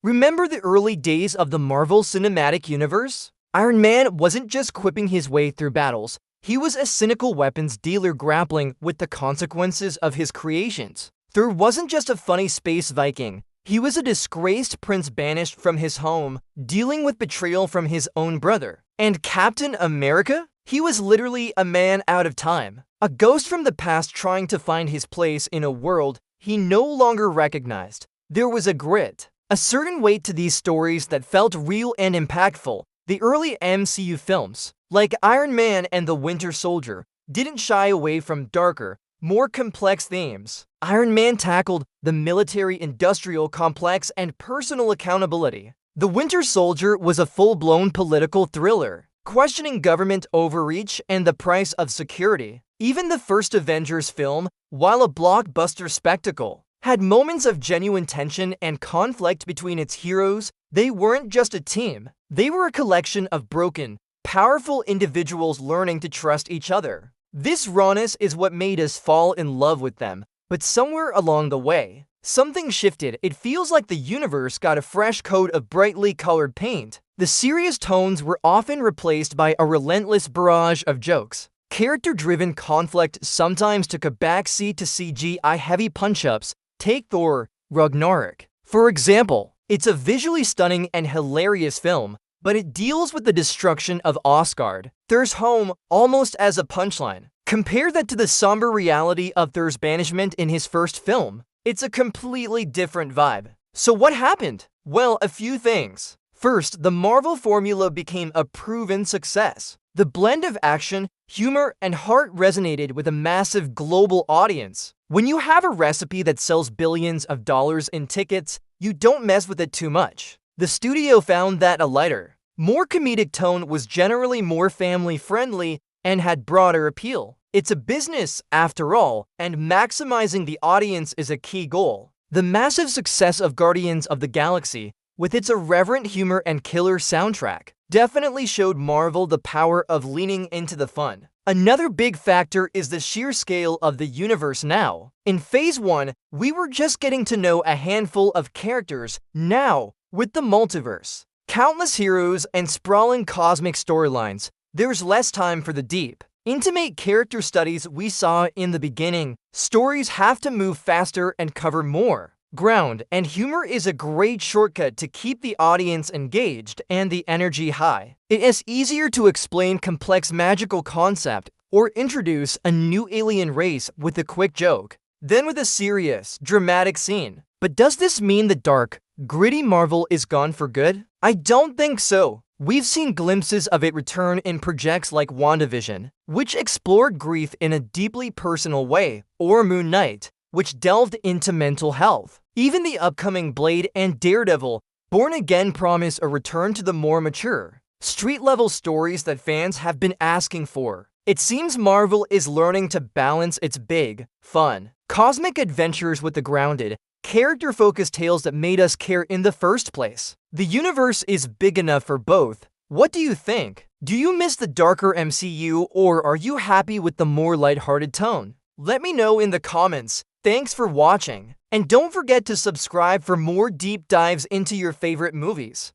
Remember the early days of the Marvel Cinematic Universe? Iron Man wasn't just quipping his way through battles, he was a cynical weapons dealer grappling with the consequences of his creations. Thor wasn't just a funny space Viking, he was a disgraced prince banished from his home, dealing with betrayal from his own brother. And Captain America? He was literally a man out of time, a ghost from the past trying to find his place in a world he no longer recognized. There was a grit, a certain weight to these stories that felt real and impactful. The early MCU films, like Iron Man and the Winter Soldier, didn't shy away from darker, more complex themes. Iron Man tackled the military-industrial complex and personal accountability. The Winter Soldier was a full-blown political thriller, questioning government overreach and the price of security. Even the first Avengers film, while a blockbuster spectacle, had moments of genuine tension and conflict between its heroes. They weren't just a team, they were a collection of broken, powerful individuals learning to trust each other. This rawness is what made us fall in love with them, but somewhere along the way, something shifted. It feels like the universe got a fresh coat of brightly colored paint. The serious tones were often replaced by a relentless barrage of jokes. Character-driven conflict sometimes took a backseat to CGI-heavy punch-ups. Take Thor: Ragnarok, for example. It's a visually stunning and hilarious film, but it deals with the destruction of Asgard, Thor's home, almost as a punchline. Compare that to the somber reality of Thor's banishment in his first film. It's a completely different vibe. So what happened? Well, a few things. First, the Marvel formula became a proven success. The blend of action, humor, and heart resonated with a massive global audience. When you have a recipe that sells billions of dollars in tickets, you don't mess with it too much. The studio found that a lighter, more comedic tone was generally more family-friendly and had broader appeal. It's a business, after all, and maximizing the audience is a key goal. The massive success of Guardians of the Galaxy, with its irreverent humor and killer soundtrack, definitely showed Marvel the power of leaning into the fun. Another big factor is the sheer scale of the universe now. In Phase 1, we were just getting to know a handful of characters. Now, with the multiverse, countless heroes, and sprawling cosmic storylines, there's less time for the deep, intimate character studies we saw in the beginning. Stories have to move faster and cover more ground, and humor is a great shortcut to keep the audience engaged and the energy high. It is easier to explain complex magical concept or introduce a new alien race with a quick joke than with a serious, dramatic scene. But does this mean the dark, gritty Marvel is gone for good? I don't think so. We've seen glimpses of it return in projects like WandaVision, which explored grief in a deeply personal way, or Moon Knight, which delved into mental health. Even the upcoming Blade and Daredevil Born Again promise a return to the more mature, street-level stories that fans have been asking for. It seems Marvel is learning to balance its big, fun, cosmic adventures with the grounded, character-focused tales that made us care in the first place. The universe is big enough for both. What do you think? Do you miss the darker MCU, or are you happy with the more lighthearted tone? Let me know in the comments. Thanks for watching, and don't forget to subscribe for more deep dives into your favorite movies.